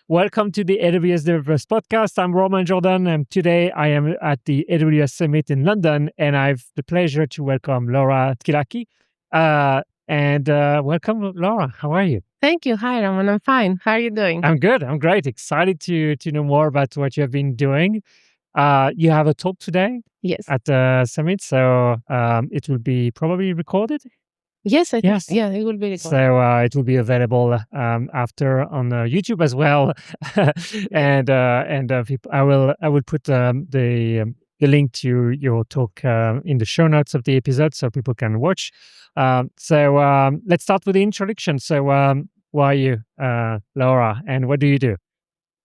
Welcome to the AWS Developers Podcast. I'm Roman Jordan, and today I am at the AWS Summit in London, and I have the pleasure to welcome Laura Skilaki. Welcome, Laura. How are you? Thank you. Hi, Roman. I'm fine. How are you doing? I'm good. I'm great. Excited to know more about what you have been doing. You have a talk today Yes. at the summit, so it will be probably recorded. Yes, I think. Yes. Yeah, it will be recorded. So it will be available after on YouTube as well, people, I will put the link to your talk in the show notes of the episode so people can watch. Let's start with the introduction. So who are you, Laura, and what do you do?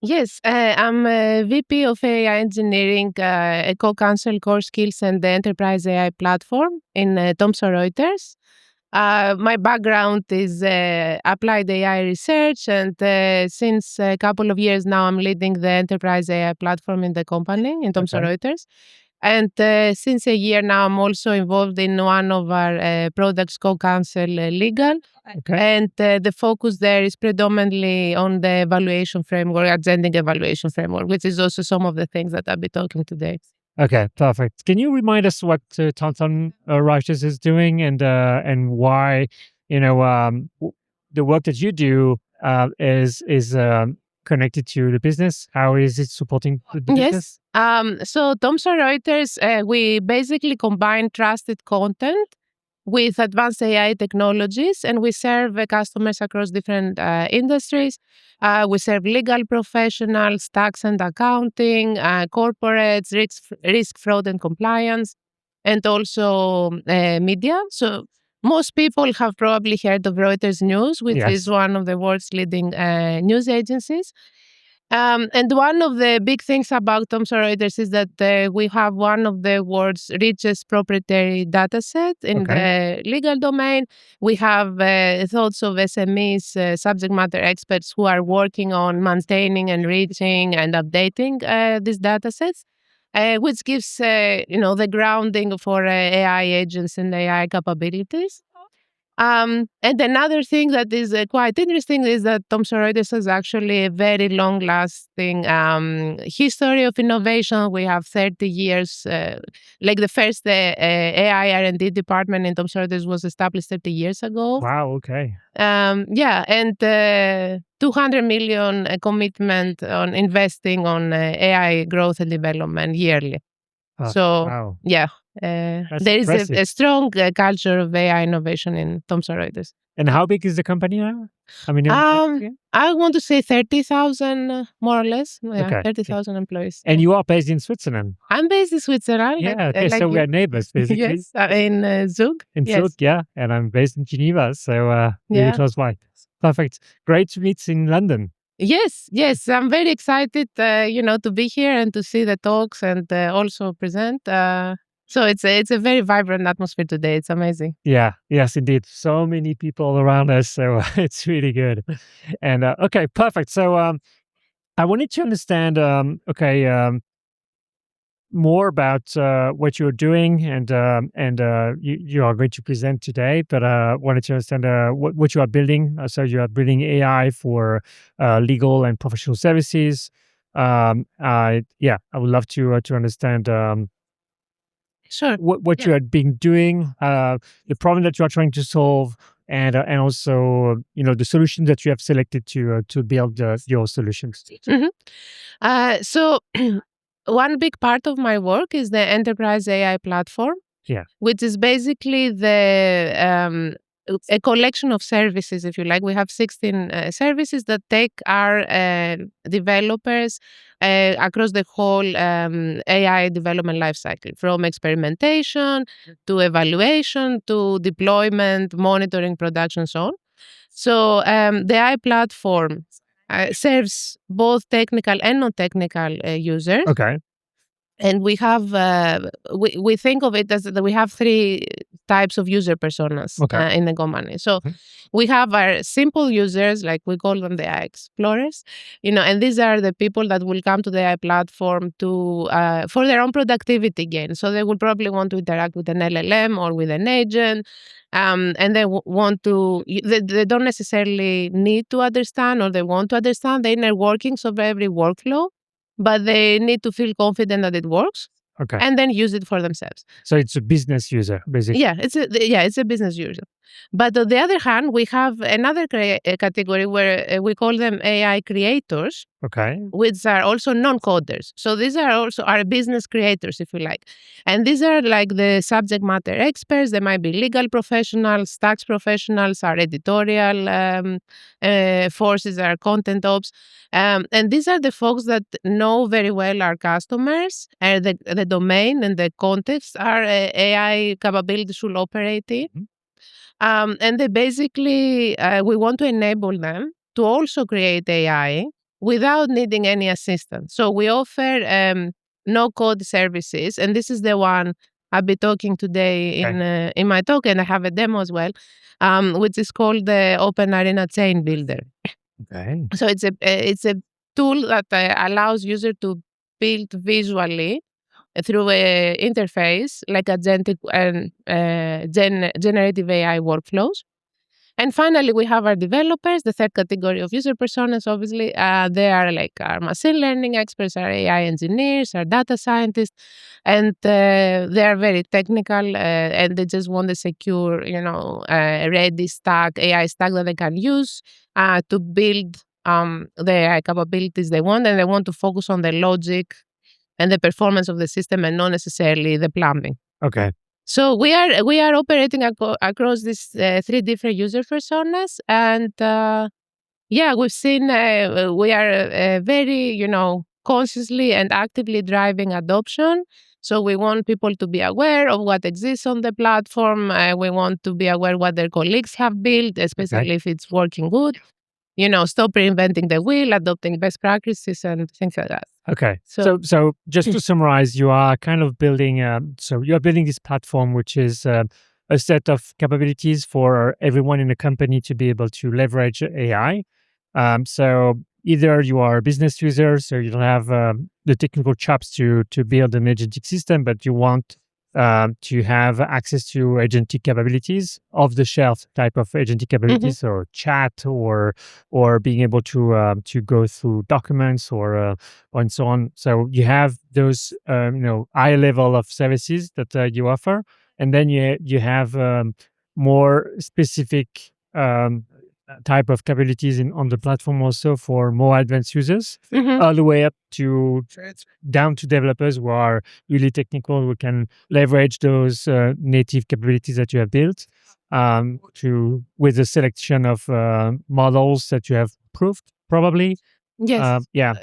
Yes, I'm a VP of AI Engineering, a co-counsel Core Skills and the Enterprise AI Platform in Thomson Reuters. My background is applied AI research, and since a couple of years now, I'm leading the Enterprise AI Platform in the company in Thomson Reuters. And since a year now, I'm also involved in one of our products, co-counsel Legal. And the focus there is predominantly on the evaluation framework, agentic evaluation framework, which is also some of the things that I'll be talking today. Okay, perfect. Can you remind us what Thomson Reuters is doing and why the work that you do is connected to the business? How is it supporting the business? Yes. So Thomson Reuters, we basically combine trusted content with advanced AI technologies, and we serve customers across different industries. We serve legal professionals, tax and accounting, corporates, risk, fraud, and compliance, and also media. So most people have probably heard of Reuters News, which is one of the world's leading news agencies. And one of the big things about Thomson Reuters is that we have one of the world's richest proprietary data set in the legal domain. We have thoughts of SMEs, subject matter experts who are working on maintaining, enriching, and updating these data sets. Which gives the grounding for AI agents and AI capabilities. And another thing that is quite interesting is that Thomson Reuters has actually a very long-lasting history of innovation. We have 30 years, like the first AI R&D department in Thomson Reuters was established 30 years ago. Wow, okay. And 200 million commitment on investing on AI growth and development yearly. Wow. Yeah, there is a strong culture of AI innovation in Thomson Reuters. And how big is the company now? I mean, I want to say 30,000, more or less. Yeah, Okay. 30,000 employees. And you are based in Switzerland? I'm based in Switzerland. Yeah, okay, so we are neighbors, basically. Yes, in Zug. In Zug, yeah. And I'm based in Geneva, so really close by. Perfect. Great to meet in London. Yes. I'm very excited, to be here and to see the talks and also present. So it's a very vibrant atmosphere today. It's amazing. Yeah. Yes, indeed. So many people around us, so it's really good. And okay, perfect. So I wanted to understand, more about what you're doing and you are going to present today, but wanted to understand what you are building. So you are building AI for legal and professional services. I would love to understand Sure. what you have been doing, the problem that you are trying to solve, and also the solutions that you have selected to build your solutions. So one big part of my work is the Enterprise AI Platform, which is basically a collection of services, if you like. We have 16 services that take our developers across the whole AI development lifecycle, from experimentation to evaluation to deployment, monitoring, production, so on. So the AI platform serves both technical and non-technical users. Okay. And we have we think of it as that we have three types of user personas in the company. So we have our simple users, like we call them the AI explorers, and these are the people that will come to the AI platform to for their own productivity gain. So they will probably want to interact with an LLM or with an agent. And they want to, they don't necessarily need to understand, or they want to understand the inner workings of every workflow, but they need to feel confident that it works. Okay. And then use it for themselves. So it's a business user, basically. Yeah, it's a business user. But on the other hand, we have another category where we call them AI creators, which are also non-coders. So these are also our business creators, if you like. And these are like the subject matter experts. They might be legal professionals, tax professionals, our editorial forces, our content ops. And these are the folks that know very well our customers, the domain and the context our AI capabilities should operate in. And they basically, we want to enable them to also create AI without needing any assistance. So we offer no-code services, and this is the one I'll be talking today in my talk, and I have a demo as well, which is called the Open Arena Chain Builder. Okay. So it's a tool that allows user to build visually through a interface like agentic and generative AI workflows. And finally, we have our developers, the third category of user personas, obviously. They are like our machine learning experts, our AI engineers, our data scientists, and they are very technical and they just want a secure, ready stack, AI stack that they can use to build the AI capabilities they want, and they want to focus on the logic and the performance of the system and not necessarily the plumbing. Okay. So we are operating across these three different user personas, and we've seen we are very consciously and actively driving adoption. So we want people to be aware of what exists on the platform. We want to be aware what their colleagues have built, especially if it's working good. Stop reinventing the wheel, adopting best practices and things like that. Okay. So just to summarize, you are kind of building, you are building this platform, which is a set of capabilities for everyone in the company to be able to leverage AI. So either you are a business user, so you don't have the technical chops to build an agentic system, but you want to have access to agentic capabilities, off-the-shelf type of agentic capabilities, or chat, or being able to go through documents, or and so on. So you have those high level of services that you offer, and then you have more specific type of capabilities on the platform also for more advanced users, all the way up to down to developers who are really technical, who can leverage those native capabilities that you have built with a selection of models that you have proved, probably. Yes. Yeah.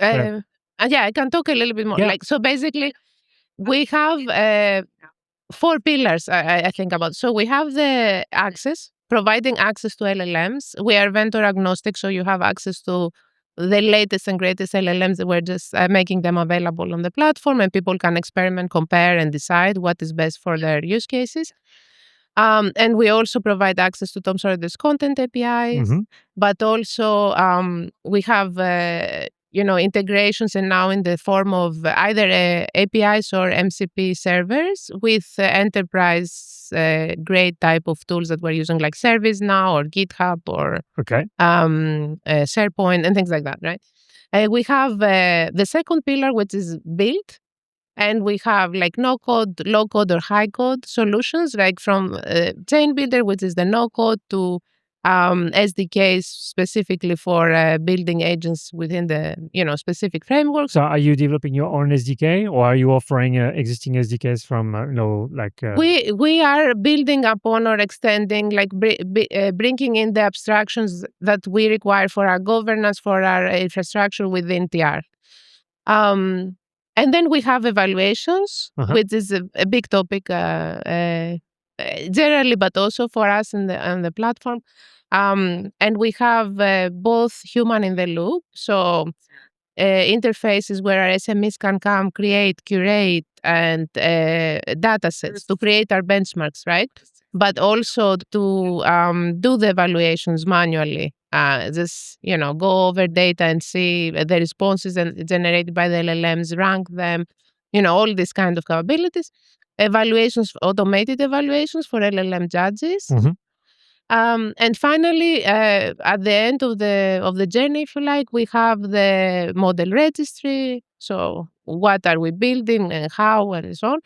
I can talk a little bit more. So basically, we have 4 pillars I think about. So we have the access, providing access to LLMs. We are vendor agnostic, so you have access to the latest and greatest LLMs. We're just making them available on the platform, and people can experiment, compare, and decide what is best for their use cases. And we also provide access to Thomson Reuters content APIs, but also we have integrations, and now in the form of either APIs or MCP servers with enterprise grade type of tools that we're using, like ServiceNow or GitHub or SharePoint and things like that, right? We have the second pillar, which is build. And we have like no code, low code, or high code solutions, like from Chain Builder, which is the no code, to SDKs specifically for building agents within the specific framework. So are you developing your own SDK, or are you offering existing SDKs from We are building upon or extending, like bringing in the abstractions that we require for our governance, for our infrastructure within TR. And then we have evaluations, which is a big topic generally, but also for us on the platform. And we have both human in the loop. So interfaces where our SMEs can come, create, curate, and data sets to create our benchmarks, right? But also to do the evaluations manually. Just go over data and see the responses and generated by the LLMs, rank them, all these kind of capabilities. Evaluations, automated evaluations for LLM judges. Mhm. And finally, at the end of the journey, if you like, we have the model registry. So what are we building and how and so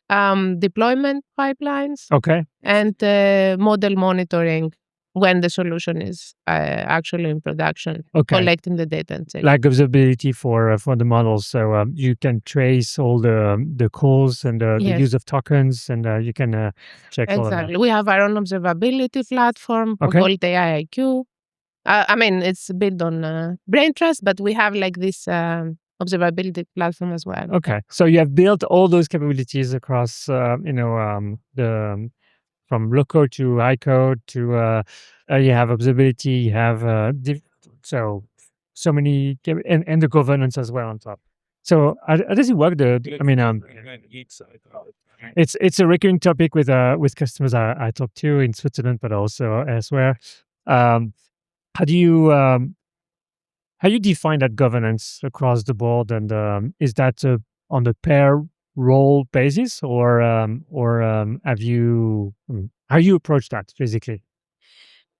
on. Deployment pipelines Okay. and model monitoring when the solution is actually in production, Okay. collecting the data and checking. Like observability for the models, so you can trace all the calls and the Yes. use of tokens, and you can check all of that. Exactly. We have our own observability platform. We Okay. call it AIIQ. I mean, it's built on Brain Trust, but we have like this observability platform as well. Okay, so you have built all those capabilities across, the from low code to high code to you have observability, you have so many and the governance as well on top. So how does it work? I mean, it's a recurring topic with customers I talk to in Switzerland, but also elsewhere. Um, how do you how you define that governance across the board, and is that on the pair role basis, or have you how you approach that basically?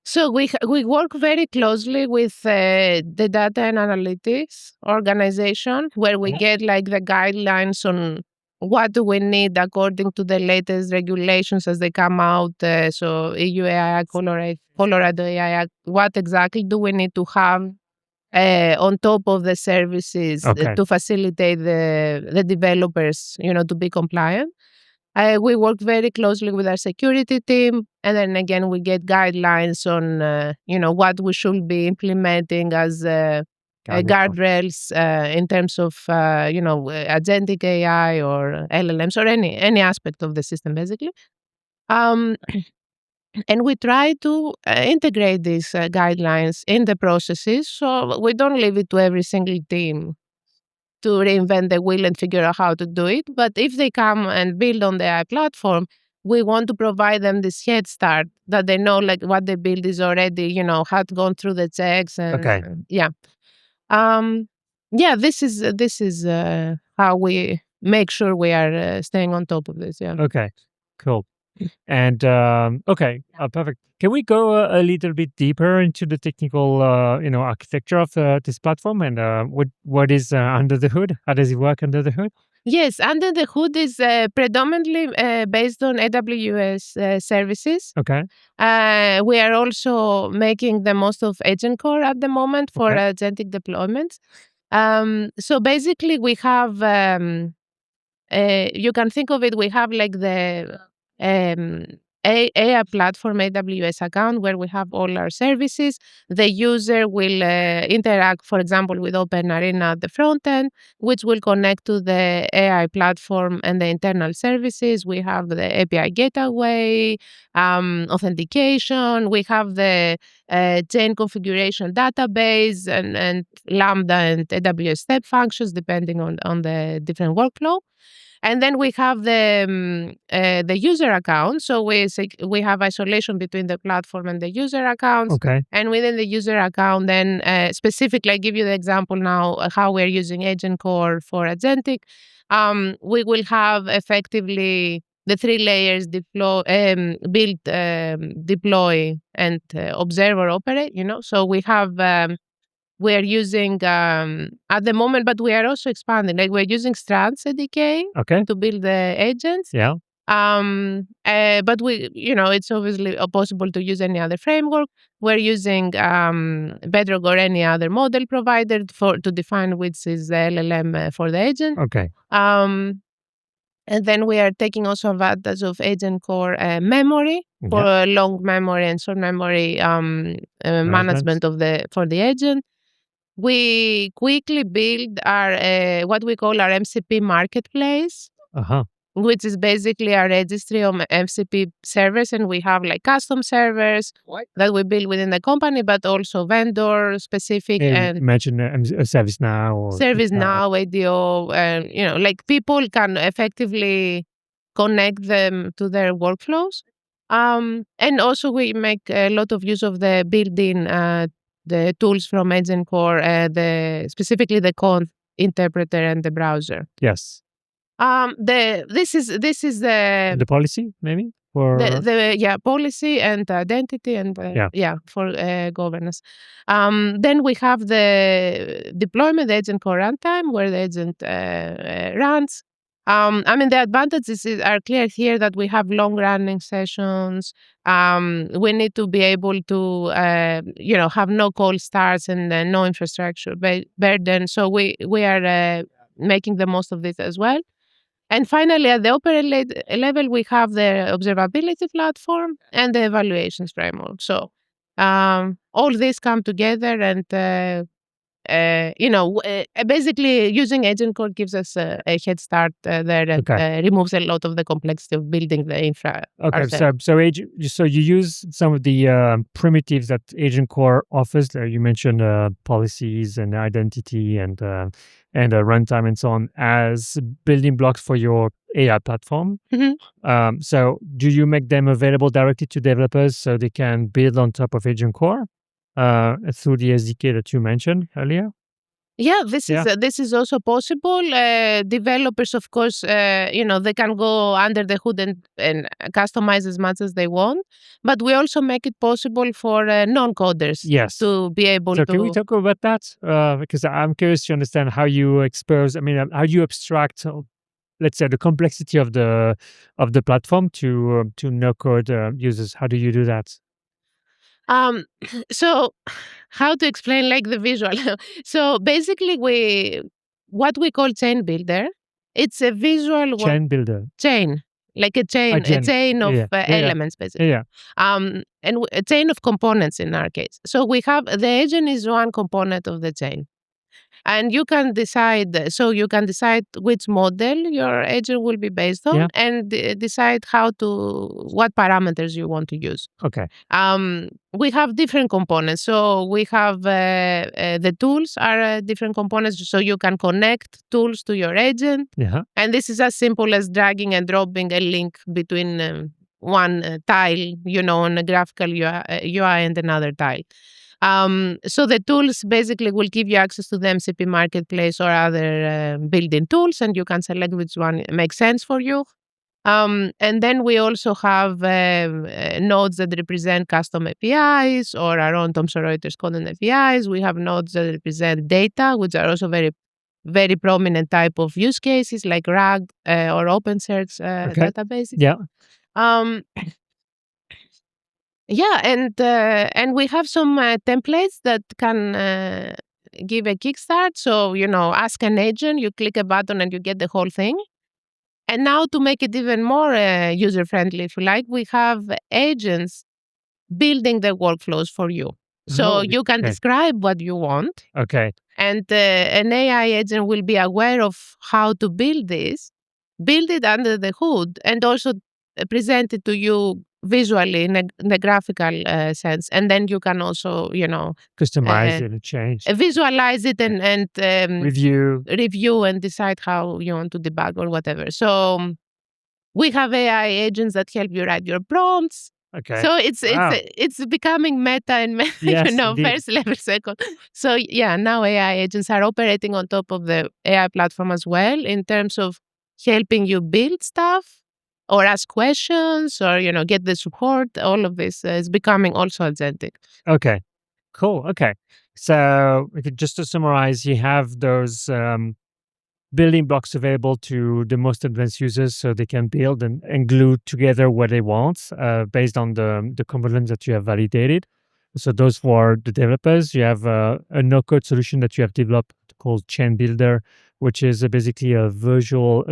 So we work very closely with the data and analytics organization, where we get like the guidelines on what do we need according to the latest regulations as they come out. So EU AI, Colorado AI, what exactly do we need to have on top of the services Okay. to facilitate the developers, to be compliant. We work very closely with our security team, and then again we get guidelines on what we should be implementing as guardrails in terms of agentic AI or LLMs or any aspect of the system basically. And we try to integrate these guidelines in the processes, so we don't leave it to every single team to reinvent the wheel and figure out how to do it. But if they come and build on the AI platform, we want to provide them this head start that they know like what they build is already, had gone through the checks and Okay. yeah. This is how we make sure we are staying on top of this. Yeah. Okay, cool. And okay, perfect. Can we go a little bit deeper into the technical, architecture of this platform, and what is under the hood? How does it work under the hood? Yes, under the hood is predominantly based on AWS services. Okay. We are also making the most of Agent Core at the moment for Okay. agentic deployments. So basically, we have you can think of it. We have like the AI platform AWS account where we have all our services. The user will interact, for example, with OpenArena at the front end, which will connect to the AI platform and the internal services. We have the API gateway, authentication. We have the chain configuration database and Lambda and AWS step functions, depending on the different workflow. And then we have the user account. So we have isolation between the platform and the user accounts. Okay. And within the user account, then specifically, I give you the example now how we're using Agent Core for agentic. We will have effectively the 3 layers: build, deploy, and observe or operate. So we have. We're using at the moment, but we are also expanding. Like we're using Strands SDK Okay. to build the agents. Yeah. But it's obviously possible to use any other framework. We're using Bedrock or any other model provider to define which is the LLM for the agent. Okay. And then we are taking also advantage of Agent Core memory for long memory and short memory management for the agent. We quickly build our what we call our MCP marketplace. Uh-huh. which is basically a registry of MCP servers, and we have like custom servers that we build within the company, but also vendor specific and imagine a ServiceNow or ServiceNow, ADO, and like people can effectively connect them to their workflows. And also we make a lot of use of the built-in the tools from Agent Core, specifically the code interpreter and the browser. Yes. This is the policy maybe for the policy and identity and for governance. Then we have the deployment, the Agent Core runtime, where the agent runs. The advantages are clear here that we have long running sessions. We need to be able to have no cold starts and no infrastructure burden. So we are making the most of this as well. And finally, at the operator level, we have the observability platform and the evaluations framework. So all these come together, and basically using Agent Core gives us a head start there, and removes a lot of the complexity of building the infra. Okay, so you use some of the primitives that Agent Core offers. You mentioned policies and identity and runtime and so on as building blocks for your AI platform. Mm-hmm. So do you make them available directly to developers so they can build on top of Agent Core through the SDK that you mentioned earlier? Yeah, this is also possible. Developers, of course, they can go under the hood and customize as much as they want. But we also make it possible for non-coders to be able to. So can we talk about that? Because I'm curious to understand how you expose. How you abstract, let's say, the complexity of the platform to no-code users. How do you do that? So how to explain like the visual? So basically what we call chain builder, it's a visual chain builder. Chain, like a chain of elements, basically. Yeah. And a chain of components in our case. So we have the agent is one component of the chain. And you can decide which model your agent will be based on, and decide what parameters you want to use. Okay. We have different components. So we have the tools are different components. So you can connect tools to your agent. Yeah. And this is as simple as dragging and dropping a link between one tile, on a graphical UI and another tile. So the tools basically will give you access to the MCP marketplace or other built-in tools, and you can select which one makes sense for you. And then we also have nodes that represent custom APIs or our own Thomson Reuters content APIs. We have nodes that represent data, which are also very, very prominent type of use cases like RAG or OpenSearch databases. Yeah. And we have some templates that can give a kickstart. So, ask an agent, you click a button and you get the whole thing. And now to make it even more user-friendly, if you like, we have agents building the workflows for you. So you can describe what you want. Okay. And an AI agent will be aware of how to build this, build it under the hood, and also present it to you visually in a graphical sense. And then you can also, customize it and change. Visualize it and review and decide how you want to debug or whatever. So we have AI agents that help you write your prompts. Okay. So it's becoming meta and first level, second. So now AI agents are operating on top of the AI platform as well in terms of helping you build stuff or ask questions or get the support. All of this is becoming also agentic. Okay, cool. Okay, so just to summarize, you have those building blocks available to the most advanced users so they can build and glue together what they want based on the components that you have validated. So those for the developers, you have a no-code solution that you have developed called Chain Builder, which is basically a visual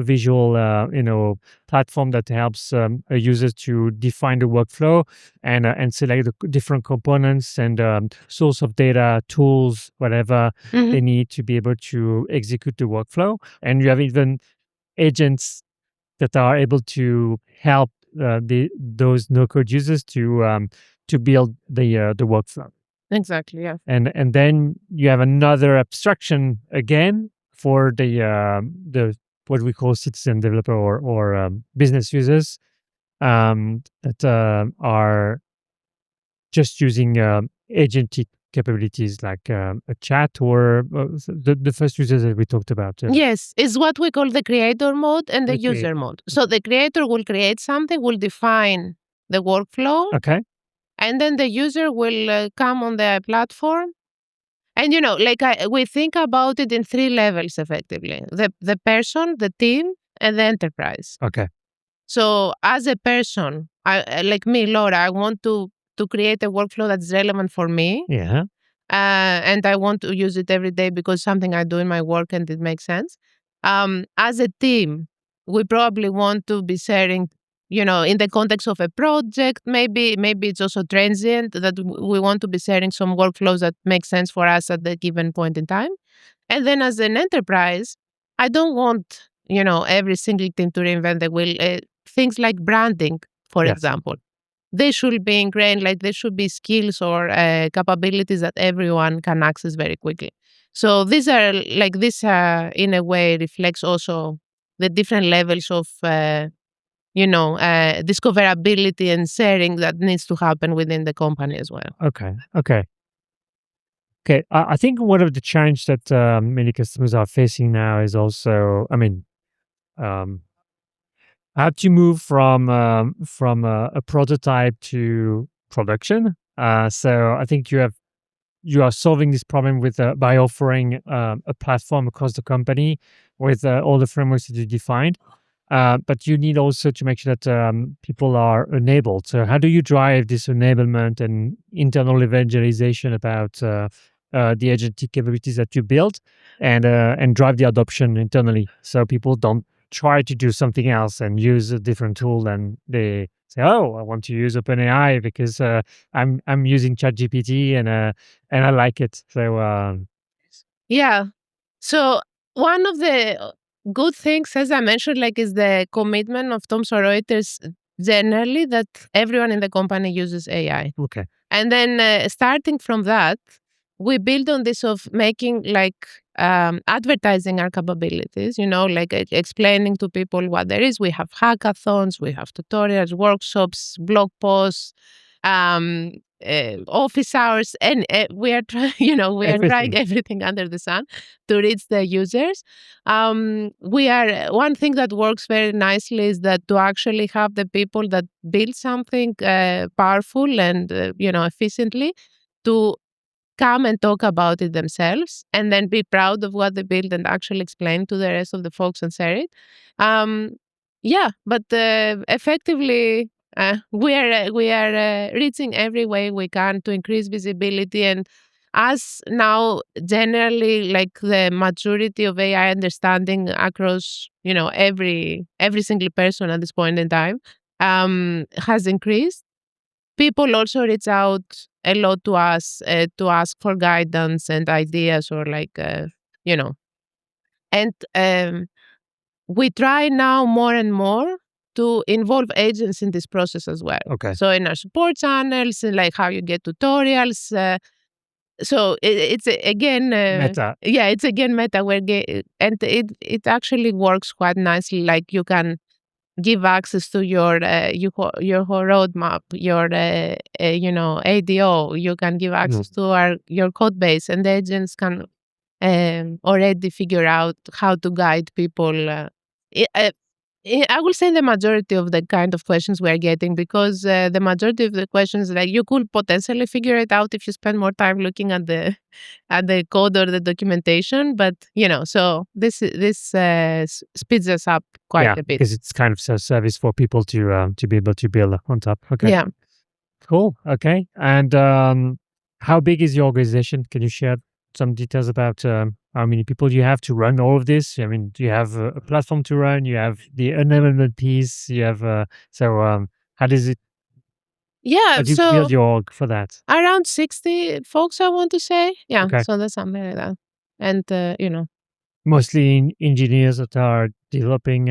platform that helps users to define the workflow and select the different components and source of data, tools, whatever they need to be able to execute the workflow. And you have even agents that are able to help those no-code users to build the workflow. Exactly. Yeah. And then you have another abstraction again for the what we call citizen developer or business users that are just using agentic capabilities like a chat or the first users that we talked about. Yes, it's what we call the creator mode and the The creator. user mode. So the creator will create something, will define the workflow, Okay. and then the user will come on the platform. And like we think about it in three levels effectively: the person, the team, and the enterprise. Okay. So as a person, like me, Laura, I want to create a workflow that's relevant for me. Yeah. And I want to use it every day because something I do in my work and it makes sense. As a team, we probably want to be sharing, in the context of a project, maybe it's also transient that we want to be sharing some workflows that make sense for us at the given point in time. And then as an enterprise, I don't want, every single team to reinvent the wheel. Things like branding, for Yes. example, they should be ingrained, like there should be skills or capabilities that everyone can access very quickly. So these are like this in a way reflects also the different levels of discoverability and sharing that needs to happen within the company as well. Okay. I think one of the challenges that many customers are facing now is also, um, how to move from a prototype to production. So I think you are solving this problem with by offering a platform across the company with all the frameworks that you defined. But you need also to make sure that people are enabled. So how do you drive this enablement and internal evangelization about the agentic capabilities that you built and drive the adoption internally so people don't try to do something else and use a different tool and they say, "Oh, I want to use OpenAI because I'm using ChatGPT and I like it." So Yeah. So one of the good things, as I mentioned, like is the commitment of Thomson Reuters generally that everyone in the company uses AI. okay, And then starting from that, we build on this of making like advertising our capabilities, like explaining to people what there is. We have hackathons, we have tutorials, workshops, blog posts, um, office hours, and we are trying, we are trying everything. everything under the sun to reach the users. We are one thing that works very nicely is that to actually have the people that build something powerful and efficiently to come and talk about it themselves and then be proud of what they build and actually explain to the rest of the folks and share it. Yeah, but effectively, we are reaching every way we can to increase visibility. And as now generally like the maturity of AI understanding across every single person at this point in time has increased, people also reach out a lot to us to ask for guidance and ideas or like you know and we try now more and more to involve agents in this process as well. Okay. So in our support channels, like how you get tutorials, so it's again Meta. yeah, it's again meta and it actually works quite nicely. Like you can give access to your whole roadmap, your ADO. You can give access to your code base, and the agents can already figure out how to guide people. I will say the majority of the kind of questions we are getting, because the majority of the questions, like you could potentially figure it out if you spend more time looking at the code or the documentation. But so this speeds us up quite a bit. Because it's kind of service for people to be able to build on top. Okay. Yeah. Cool. Okay. And how big is your organization? Can you share some details about how many people you have to run all of this? I mean, do you have a platform to run? You have the enablement piece. You have how does it? Yeah. How do you So build your org for that? around 60 folks, I want to say. Yeah. Okay. So that's something like that. And Mostly engineers that are developing.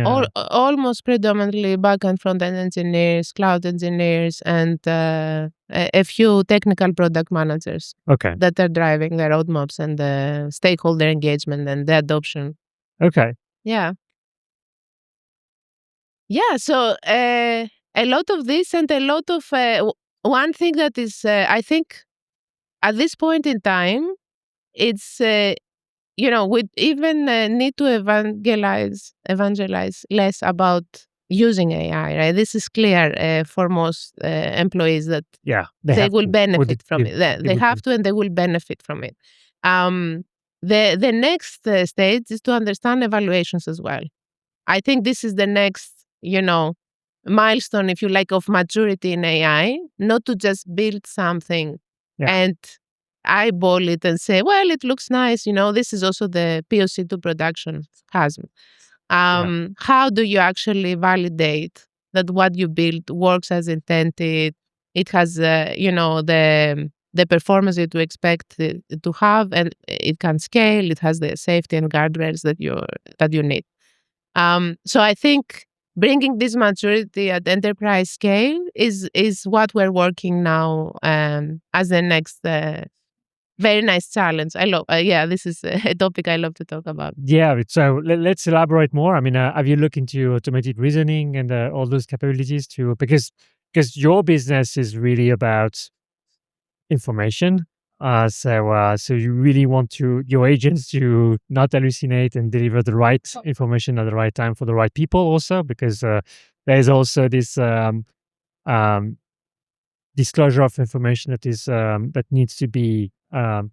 Almost predominantly back-end front-end engineers, cloud engineers, and a few technical product managers Okay. that are driving the roadmaps and the stakeholder engagement and the adoption. Okay. Yeah. Yeah. So a lot of this and a lot of one thing that is, I think, at this point in time, it's we even need to evangelize less about using AI, right? This is clear for most employees that Yeah, they will benefit from they- it. they They would have do. to, and they will benefit from it. The next stage is to understand evaluations as well. I think this is the next, milestone, if you like, of maturity in AI, not to just build something Yeah. and eyeball it and say, well, it looks nice. This is also the POC to production chasm. How do you actually validate that what you build works as intended? It has, the performance that you expect it to have, and it can scale. It has the safety and guardrails that you need. So I think bringing this maturity at enterprise scale is what we're working now as the next very nice challenge. I love, this is a topic I love to talk about. Yeah. So let's elaborate more. I mean, have you looked into automated reasoning and all those capabilities too? Because your business is really about information. So you really want your agents to not hallucinate and deliver the right information at the right time for the right people also, because there's also this um, disclosure of information that needs to be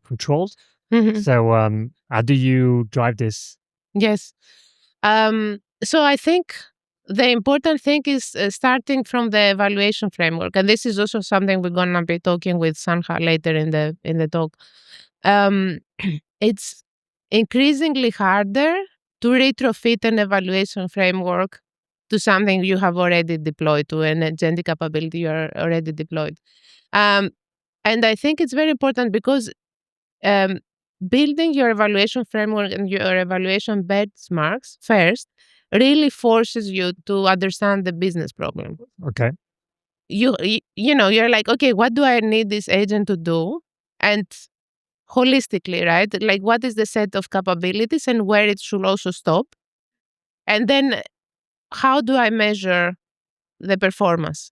controlled. Mhm. So how do you drive this? Yes. So I think the important thing is starting from the evaluation framework, and this is also something we're gonna be talking with Sanha later in the talk. It's increasingly harder to retrofit an evaluation framework to something you have already deployed, to an agentic capability you are already deployed. Um, and I think it's very important because um, building your evaluation framework and your evaluation benchmarks first really forces you to understand the business problem. Okay. You're like, okay, what do I need this agent to do? And holistically, right? Like, what is the set of capabilities and where it should also stop? And then how do I measure the performance?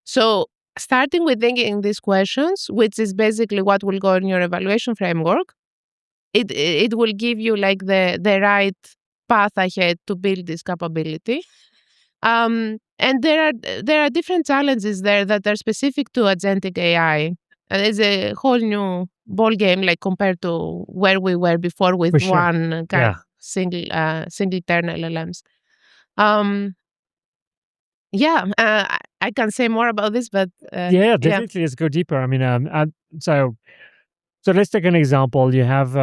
So, starting with thinking these questions, which is basically what will go in your evaluation framework, it will give you like the right path ahead to build this capability. And there are different challenges there that are specific to agentic AI. And it's a whole new ball game, like compared to where we were before with For sure. one kind Yeah. of single turn LLMs. Um, I can say more about this, but Yeah, definitely. Let's go deeper. I mean, so let's take an example. You have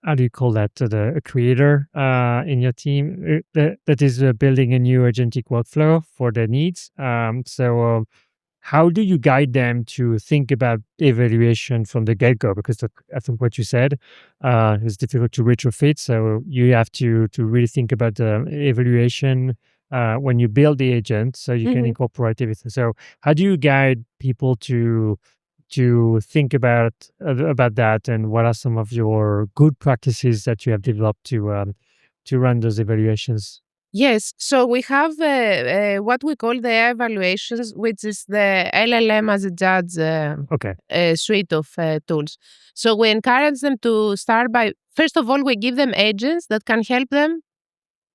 how do you call that? A creator in your team that is building a new agentic workflow for their needs. So how do you guide them to think about evaluation from the get go? Because I think what you said is difficult to retrofit. So you have to really think about the evaluation when you build the agent, so you can Mhm. incorporate everything. So how do you guide people to think about that, and what are some of your good practices that you have developed to run those evaluations? Yes, so we have what we call the evaluations, which is the LLM as a judge Okay. suite of tools. So we encourage them to start by, first of all, we give them agents that can help them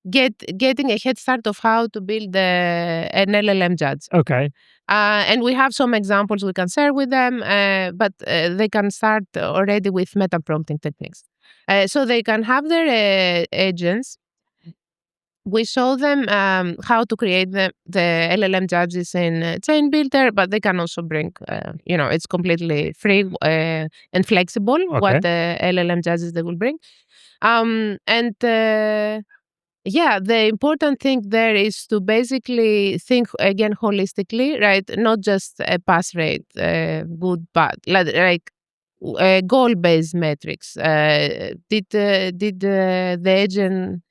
getting a head start of how to build an LLM judge. Okay. And we have some examples we can share with them, but they can start already with meta prompting techniques. So they can have their agents. We show them how to create the LLM judges in Chain Builder, but they can also bring, it's completely free and flexible Okay. what the LLM judges they will bring. The important thing there is to basically think again holistically, right? Not just a pass rate, good, bad. Like goal-based metrics. Did the agent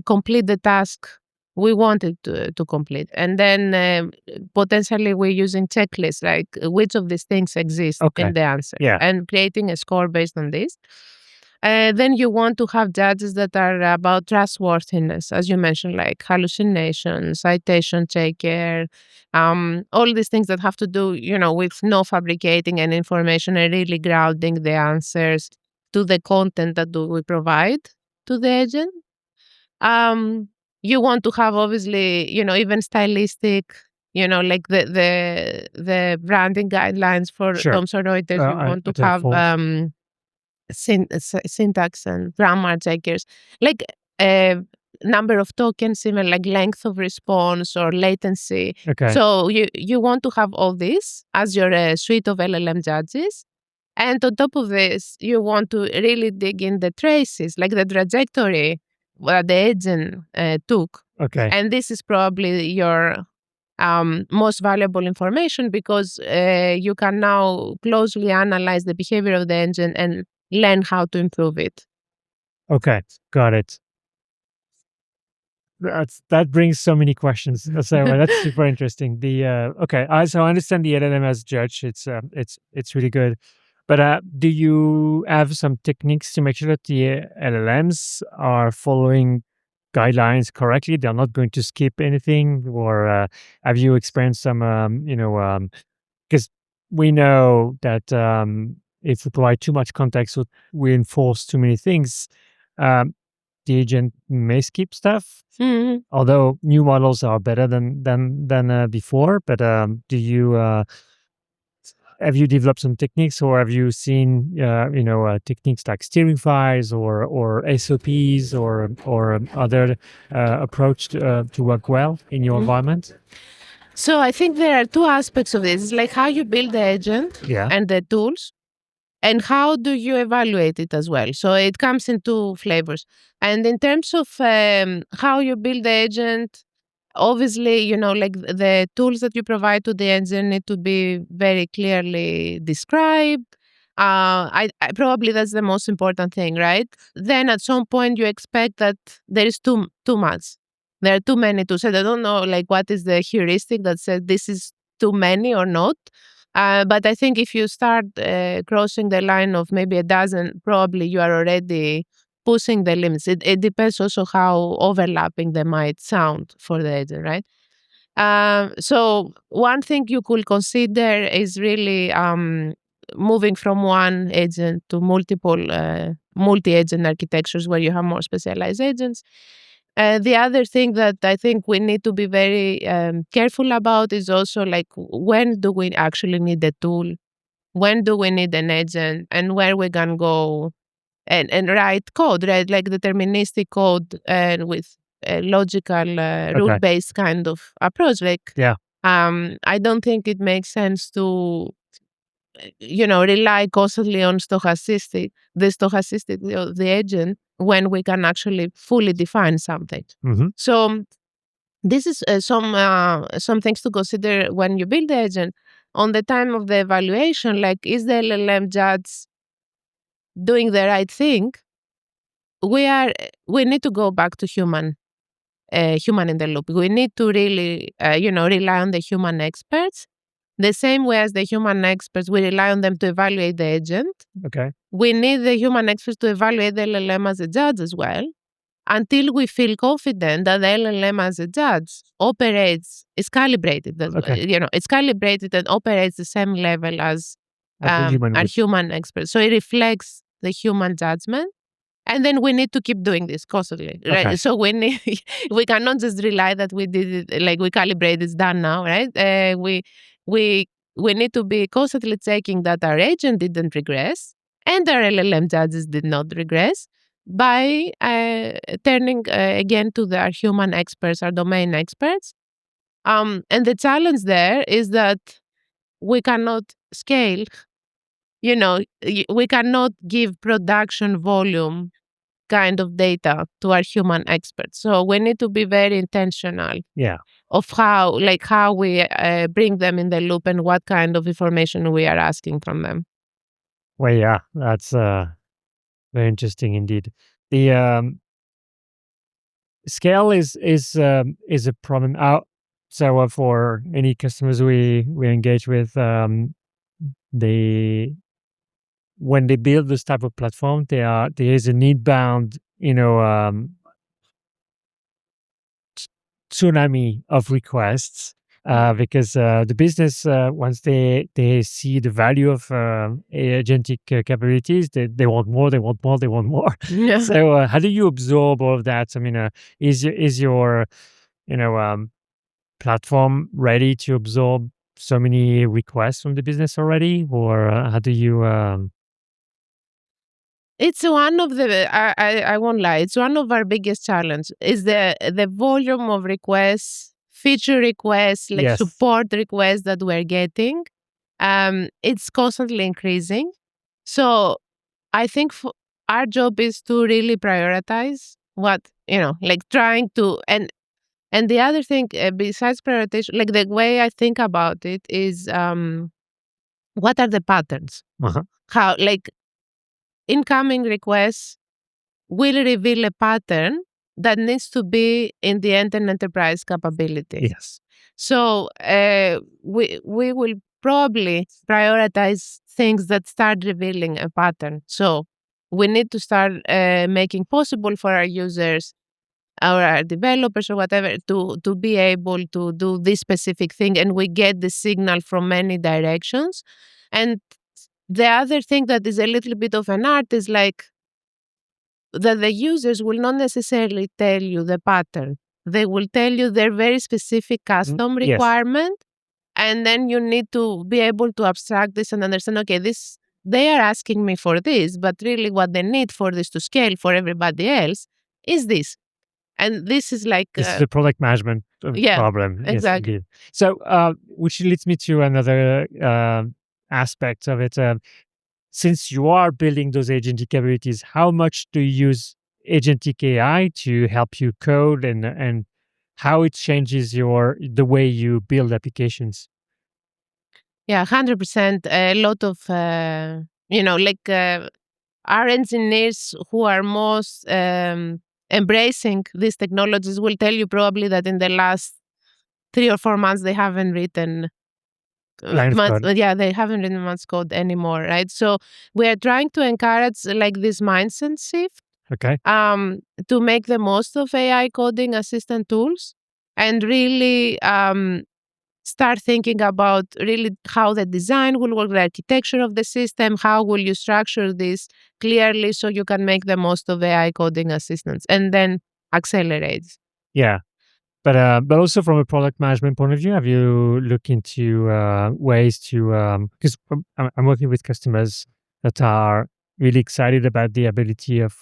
complete the task we wanted to complete? And then potentially we're using checklists, like which of these things exist Okay. in the answer, Yeah. and creating a score based on this. Then you want to have judges that are about trustworthiness, as you mentioned, like hallucination, citation checker, all these things that have to do, with no fabricating and information and really grounding the answers to the content that we provide to the agent. You want to have obviously, even stylistic, like the branding guidelines for Sure. Thomson Reuters. You want I to take have full. syntax and grammar checkers, like a number of tokens, even like length of response or latency. Okay. So you want to have all this as your suite of LLM judges. And on top of this, you want to really dig in the traces, like the trajectory that the agent took. Okay. And this is probably your most valuable information, because you can now closely analyze the behavior of the engine and learn how to improve it. Okay. Got it. That brings so many questions. So that's super interesting. Okay, so I understand the LLM as judge. It's really good. But do you have some techniques to make sure that the LLMs are following guidelines correctly? They're not going to skip anything, or have you experienced some, because we know that if we provide too much context, we enforce too many things. Um, the agent may skip stuff, Mhm. although new models are better than before. But do you have you developed some techniques, or have you seen techniques like steering files or SOPs or other approach to work well in your environment? So I think there are two aspects of this. It's like how you build the agent Yeah. and the tools, and how do you evaluate it as well. So it comes in two flavors. And in terms of how you build the agent, obviously, like the tools that you provide to the engine need to be very clearly described. I probably that's the most important thing, right? Then at some point you expect that there is too much. There are too many tools. And I don't know, like, what is the heuristic that says this is too many or not. But I think if you start crossing the line of maybe a dozen, probably you are already pushing the limits. It depends also how overlapping they might sound for the agent, right? So one thing you could consider is really moving from one agent to multiple multi-agent architectures where you have more specialized agents. The other thing that I think we need to be very careful about is also, like, when do we actually need a tool? When do we need an agent? And where we can go and write code, right? Like deterministic code and with a logical, Okay. rule-based kind of approach. Like, Yeah. I don't think it makes sense to, rely constantly on the stochastic of the agent when we can actually fully define something. Hmm. So this is some things to consider when you build the agent. On the time of the evaluation, like, is the LLM judge doing the right thing? We need to go back to human in the loop. We need to really, rely on the human experts. The same way as the human experts, we rely on them to evaluate the agent. Okay. We need the human experts to evaluate the LLM as a judge as well, until we feel confident that the LLM as a judge is calibrated. Okay. It's calibrated and operates the same level as As a human our would. human experts. So it reflects the human judgment. And then we need to keep doing this constantly, right? Okay. So we cannot just rely that we did it, like we calibrate, it's done now, right? We need to be constantly checking that our agent didn't regress and our LLM judges did not regress, by turning again to our human experts, our domain experts. And the challenge there is that we cannot scale. We cannot give production volume kind of data to our human experts. So we need to be very intentional Yeah. of how we bring them in the loop and what kind of information we are asking from them. Well, yeah, that's very interesting indeed. The scale is a problem. So for any customers we engage with, they when they build this type of platform, there is an inbound, tsunami of requests, because the business, once they see the value of agentic capabilities, they want more, they want more, they want more. Yeah. So how do you absorb all of that? I mean, is your you know platform ready to absorb so many requests from the business already, or how do you? It's one of the I won't lie. It's one of our biggest challenge is the volume of requests, feature requests, like Yes. support requests that we're getting. It's constantly increasing. So I think our job is to really prioritize what like trying to and the other thing besides prioritization, like the way I think about it is what are the patterns? Uh-huh. How like incoming requests will reveal a pattern that needs to be in the end-to-end enterprise capability. Yes. So we will probably prioritize things that start revealing a pattern. So we need to start making possible for our users or our developers or whatever to be able to do this specific thing, and we get the signal from many directions. And the other thing that is a little bit of an art is like that the users will not necessarily tell you the pattern. They will tell you their very specific custom Yes. requirement. And then you need to be able to abstract this and understand, okay, this they are asking me for this, but really what they need for this to scale for everybody else is this. And this is like, This is a product management yeah, problem. Yes, exactly. indeed. So, which leads me to another aspect of it. Since you are building those agentic capabilities, how much do you use agentic AI to help you code, and how it changes the way you build applications? Yeah, 100%. A lot of, like our engineers who are most embracing these technologies will tell you probably that in the last 3 or 4 months they haven't written Line of code. yeah, they haven't written much code anymore, right? So we are trying to encourage like this mindset shift Okay. to make the most of AI coding assistant tools and really start thinking about really how the design will work, the architecture of the system, how will you structure this clearly so you can make the most of AI coding assistance and then accelerate. Yeah. But also from a product management point of view, have you looked into ways to, because I'm working with customers that are really excited about the ability of,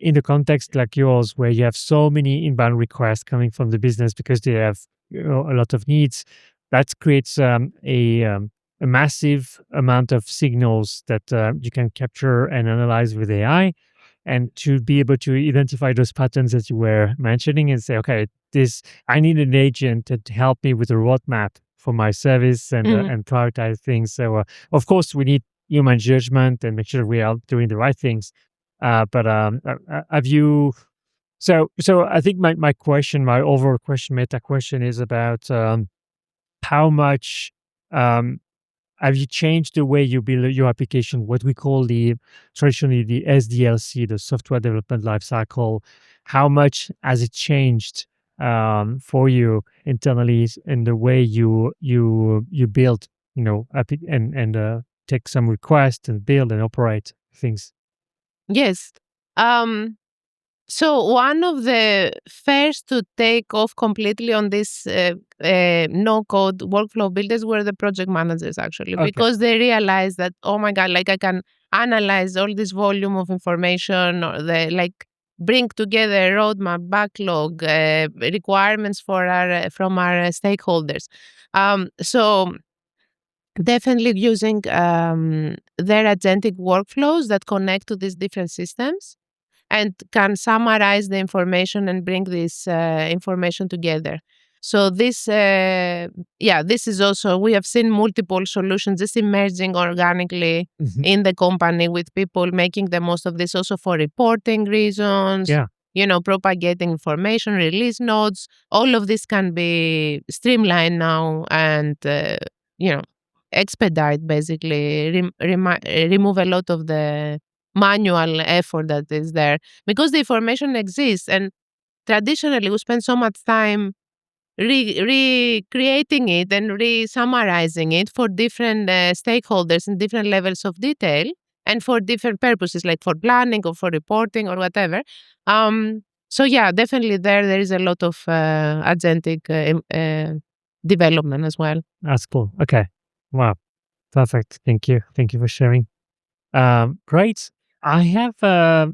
in a context like yours, where you have so many inbound requests coming from the business because they have a lot of needs, that creates a massive amount of signals that you can capture and analyze with AI, and to be able to identify those patterns that you were mentioning and say, okay, this I need an agent to help me with a roadmap for my service and prioritize things. So of course we need human judgment and make sure we are doing the right things. But have you? So I think my question, my overall question, meta question, is about how much um, have you changed the way you build your application? What we call traditionally the SDLC, the software development lifecycle. How much has it changed for you internally in the way you build, and take some requests and build and operate things? Yes. Um, so one of the first to take off completely on this no code workflow builders were the project managers actually, Okay. because they realized that, oh my God, like I can analyze all this volume of information or the like bring together a roadmap, backlog, requirements for our from our stakeholders. So definitely using their agentic workflows that connect to these different systems and can summarize the information and bring this information together. So this is also, we have seen multiple solutions just emerging organically Mhm. in the company with people making the most of this also for reporting reasons, Yeah. propagating information, release notes. All of this can be streamlined now and, you know, expedite basically, remove a lot of the manual effort that is there because the information exists, and traditionally we spend so much time recreating it and re-summarizing it for different stakeholders in different levels of detail and for different purposes like for planning or for reporting or whatever. So yeah, definitely there is a lot of agentic development as well. That's cool. Okay. Wow. Perfect. Thank you. Thank you for sharing. Great. I have a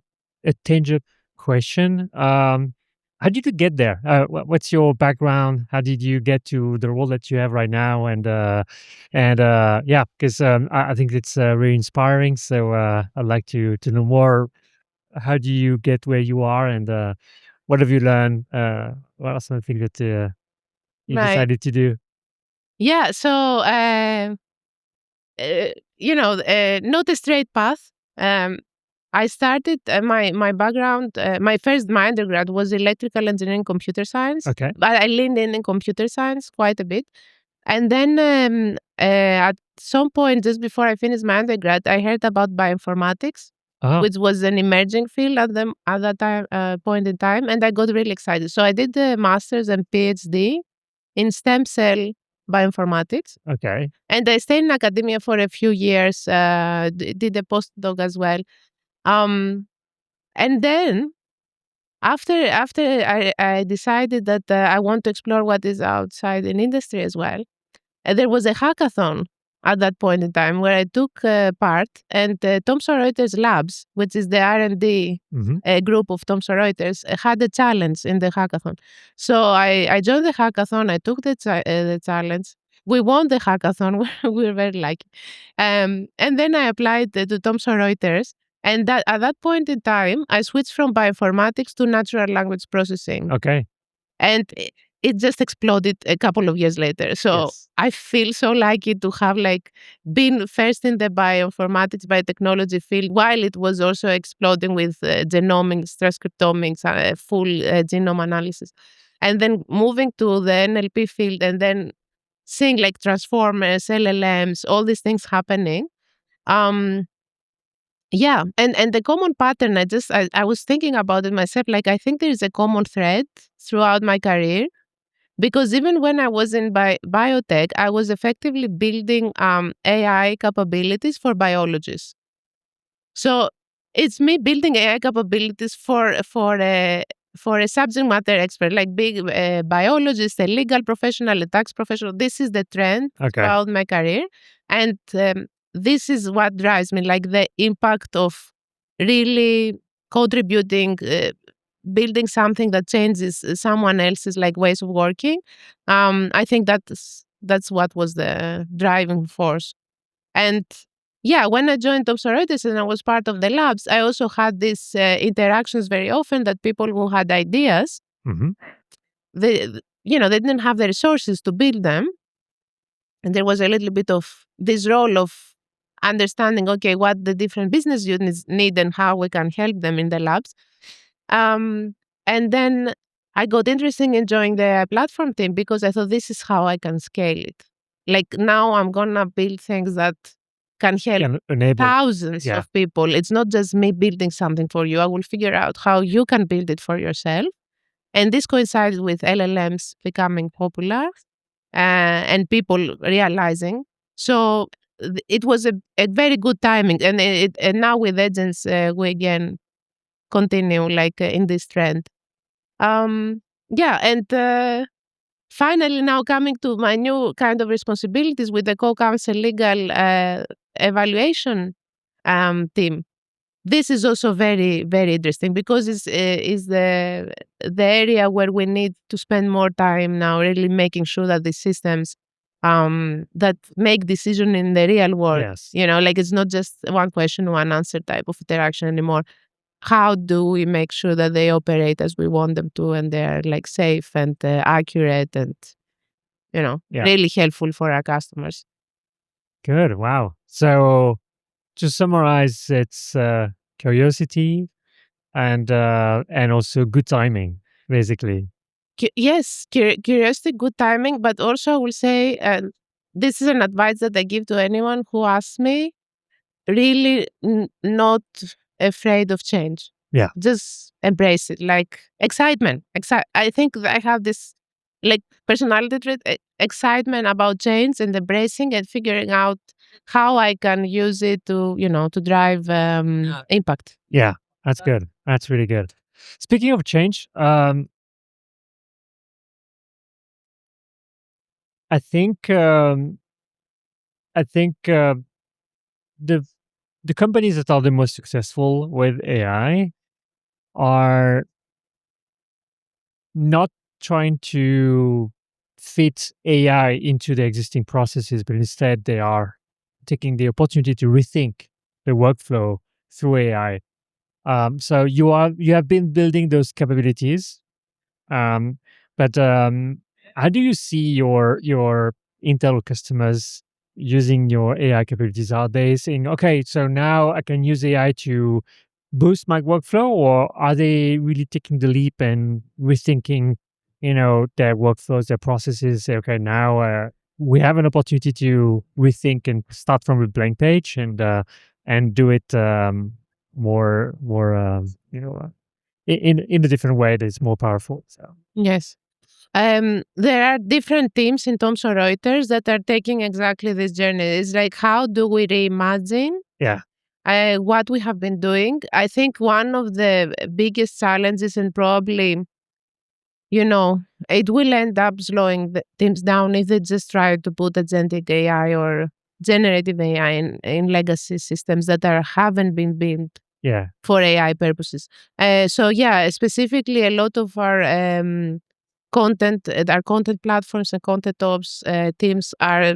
tangent question. How did you get there? What's your background? How did you get to the role that you have right now? And yeah, because I think it's really inspiring. So I'd like to know more. How do you get where you are, and what have you learned? What are some things that you Right. decided to do? Yeah. So not a straight path. Um, I started my background. My undergrad was electrical engineering, computer science, Okay. but I leaned in computer science quite a bit. And then at some point, just before I finished my undergrad, I heard about bioinformatics, Oh, which was an emerging field at that time point in time, and I got really excited. So I did the master's and PhD in stem cell bioinformatics. okay. And I stayed in academia for a few years, did a postdoc as well. Um, and then after I decided that I want to explore what is outside in industry as well, there was a hackathon at that point in time where I took part, and Thomson Reuters Labs, which is the R&D Hmm. group of Thomson Reuters, had a challenge in the hackathon. So I joined the hackathon. I took the challenge. We won the hackathon. We were very lucky. And then I applied to Thomson Reuters. And that at that point in time, I switched from bioinformatics to natural language processing, Okay. and it just exploded a couple of years later. So Yes. I feel so lucky to have like been first in the bioinformatics biotechnology field while it was also exploding with genomics, transcriptomics, full genome analysis, and then moving to the NLP field, and then seeing like transformers, LLMs, all these things happening. Um, yeah, and the common pattern, I was thinking about it myself. Like I think there is a common thread throughout my career, because even when I was in biotech, I was effectively building AI capabilities for biologists. So it's me building AI capabilities for a subject matter expert, like big biologist, a legal professional, a tax professional. This is the trend Okay. throughout my career, and this is what drives me, like the impact of really contributing. Building something that changes someone else's like ways of working. I think that's what was the driving force. And yeah, when I joined Thomson Reuters and I was part of the labs, I also had these interactions very often that people who had ideas, Hmm. they didn't have the resources to build them, and there was a little bit of this role of understanding, okay, what the different business units need and how we can help them in the labs. Um, and then I got interested in joining the platform team because I thought this is how I can scale it. Like now I'm gonna build things that can help Can enable. thousands Yeah. of people. It's not just me building something for you. I will figure out how you can build it for yourself. And this coincided with LLMs becoming popular and people realizing. So it was a very good timing. And now with agents, we again continue like in this trend. Um, yeah, and finally now coming to my new kind of responsibilities with the co-counsel legal evaluation team. This is also very very interesting because it's is the area where we need to spend more time now, really making sure that the systems that make decision in the real world. Yes. Like it's not just one question, one answer type of interaction anymore. How do we make sure that they operate as we want them to, and they're like safe and accurate and Yeah. really helpful for our customers? Good. Wow. So to summarize, it's curiosity and also good timing, basically. Yes, curiosity, good timing, but also I will say, and this is an advice that I give to anyone who asks me, really not afraid of change. Yeah. Just embrace it, like excitement. I think that I have this like personality trait, excitement about change and embracing and figuring out how I can use it to, to drive impact. Yeah. That's good. That's really good. Speaking of change, I think the the companies that are the most successful with AI are not trying to fit AI into the existing processes, but instead they are taking the opportunity to rethink the workflow through AI. So you have been building those capabilities, um, but how do you see your internal customers using your AI capabilities? Are they saying, "Okay, so now I can use AI to boost my workflow," or are they really taking the leap and rethinking, their workflows, their processes? Say, "Okay, now we have an opportunity to rethink and start from a blank page and do it more in a different way that is more powerful." So Yes. There are different teams in Thomson Reuters that are taking exactly this journey. It's like, how do we reimagine yeah, what we have been doing? I think one of the biggest challenges, and probably, it will end up slowing the teams down if they just try to put agentic AI or generative AI in legacy systems that haven't been built yeah, for AI purposes. So yeah, specifically a lot of our content platforms and content ops teams are,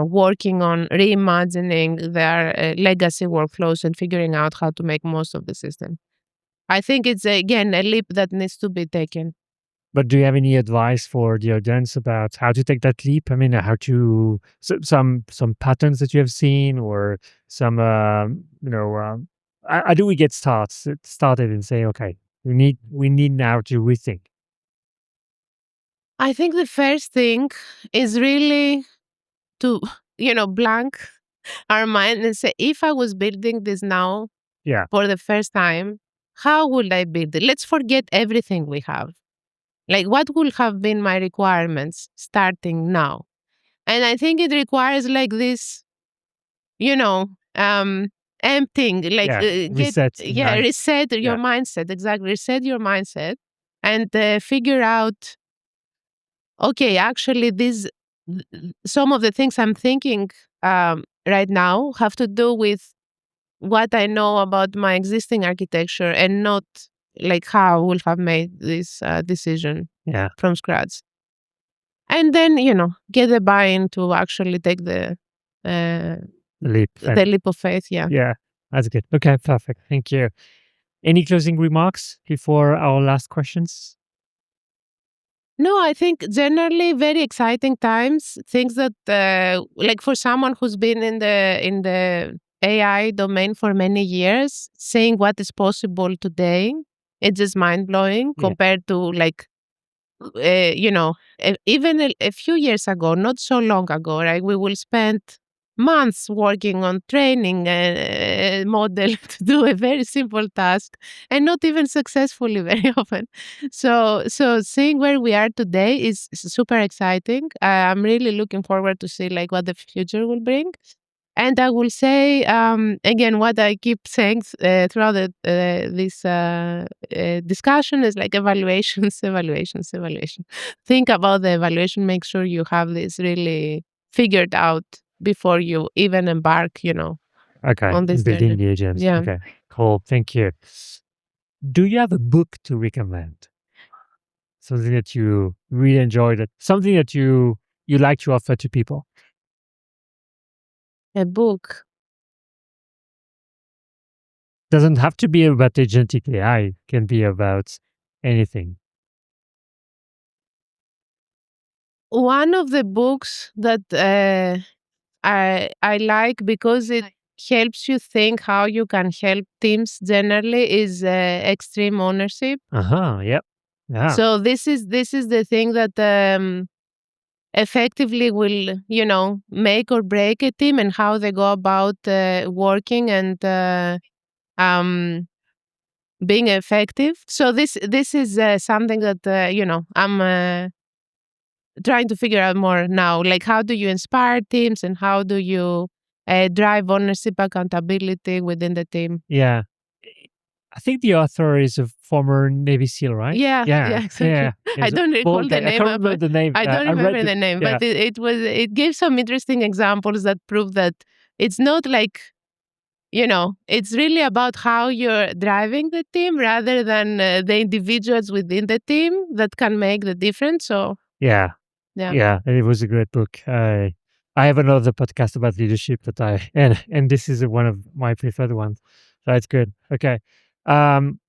working on reimagining their legacy workflows and figuring out how to make most of the system. I think it's again a leap that needs to be taken. but do you have any advice for the audience about how to take that leap? I mean, how to some patterns that you have seen, or some how do we get started and say, okay, we need now to rethink? I think the first thing is really to, blank our mind and say, if I was building this now Yeah, for the first time, how would I build it? Let's forget everything we have. Like, what would have been my requirements starting now? And I think it requires like this, you know, um, emptying, like yeah, reset. reset your Yeah, mindset. Exactly, reset your mindset and figure out. Okay, actually, some of the things I'm thinking right now have to do with what I know about my existing architecture and not like how I would have made this decision yeah, from scratch. And then, get the buy-in to actually take uh, leap. the leap of faith. Yeah. Yeah, that's good. Okay, perfect. Thank you. Any closing remarks before our last questions? No, I think generally very exciting times. Things that, like for someone who's been in the AI domain for many years, seeing what is possible today, it's just mind blowing Yeah, compared to like, even a few years ago, not so long ago, right? We will spend months working on training a model to do a very simple task and not even successfully very often. So seeing where we are today is super exciting. I'm really looking forward to see like what the future will bring. And I will say again what I keep saying throughout this discussion is like evaluations, evaluations, evaluation. Think about the evaluation. Make sure you have this really figured out before you even embark, okay. on this Building journey. the agents. Yeah. Okay, cool. Thank you. Do you have a book to recommend? Something that you really enjoyed, something that you you like to offer to people? A book. Doesn't have to be about agentic AI. It can be about anything. One of the books that I like because it helps you think how you can help teams generally is extreme ownership. Yep. Yeah. So this is the thing that effectively will make or break a team and how they go about working and being effective. So this is something that I'm trying to figure out more now. Like, how do you inspire teams and how do you drive ownership accountability within the team? Yeah. I think the author is a former Navy SEAL, right? Yeah, exactly. I He's a don't recall bald the guy. I name can't of remember it. the name. I don't I read remember the name, yeah. but it gives some interesting examples that prove that it's not like it's really about how you're driving the team rather than the individuals within the team that can make the difference. So Yeah. yeah, Yeah. It was a great book. I have another podcast about leadership that and this is one of my preferred ones. So it's good. Okay. Um,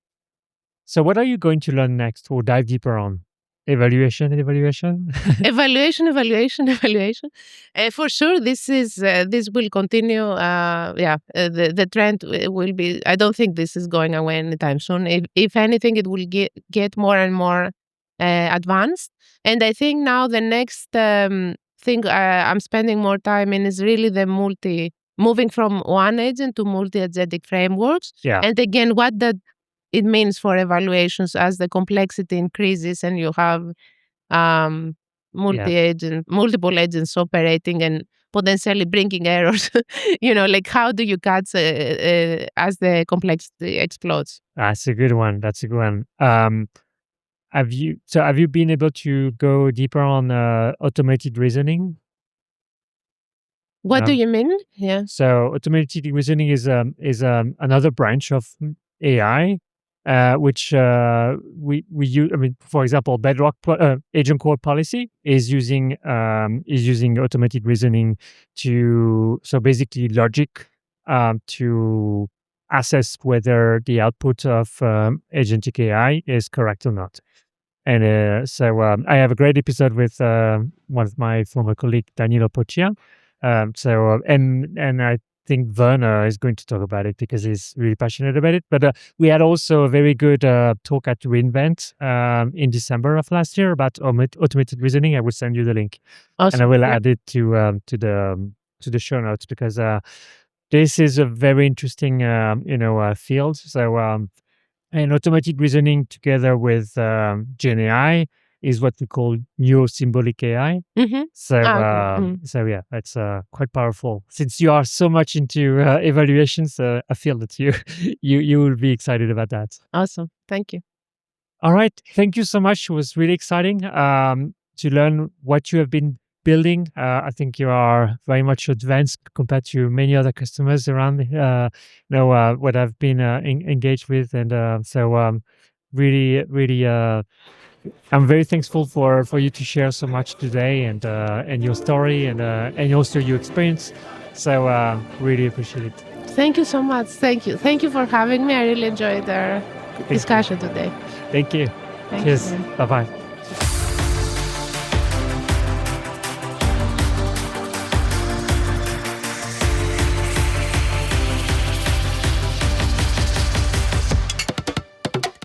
so what are you going to learn next or dive deeper on? Evaluation. evaluation. For sure, this will continue. The trend will be. I don't think this is going away anytime soon. If anything, it will get more and more advanced. And I think now the next thing I'm spending more time in is really the moving from one agent to multi-agentic frameworks. Yeah. And again, what that it means for evaluations as the complexity increases and you have um, Yeah. multiple agents operating and potentially bringing errors. Like, how do you catch as the complexity explodes? That's a good one. That's a good one. Have you been able to go deeper on automated reasoning? What do you mean? Yeah. So automated reasoning is another branch of AI, which we use. I mean, for example, Bedrock Agent Core Policy is using automated reasoning to basically logic to assess whether the output of agentic AI is correct or not. And I have a great episode with one of my former colleague, Danilo Poccia. And I think Werner is going to talk about it because he's really passionate about it. But we had also a very good talk at reInvent in December of last year about automated reasoning. I will send you the link, Awesome. and I will add it to the show notes because this is a very interesting field. So. And automatic reasoning together with Gen AI is what we call neurosymbolic AI. Mm-hmm. So yeah, it's quite powerful. Since you are so much into evaluations, I feel that you will be excited about that. Awesome. Thank you. All right, thank you so much. It was really exciting to learn what you have been building. I think you are very much advanced compared to many other customers around. What I've been engaged with, and really, really, I'm very thankful for you to share so much today and your story and also your experience. So really appreciate it. Thank you so much. Thank you for having me. I really enjoyed our discussion today. Thank you. Thank Cheers. you. Bye bye.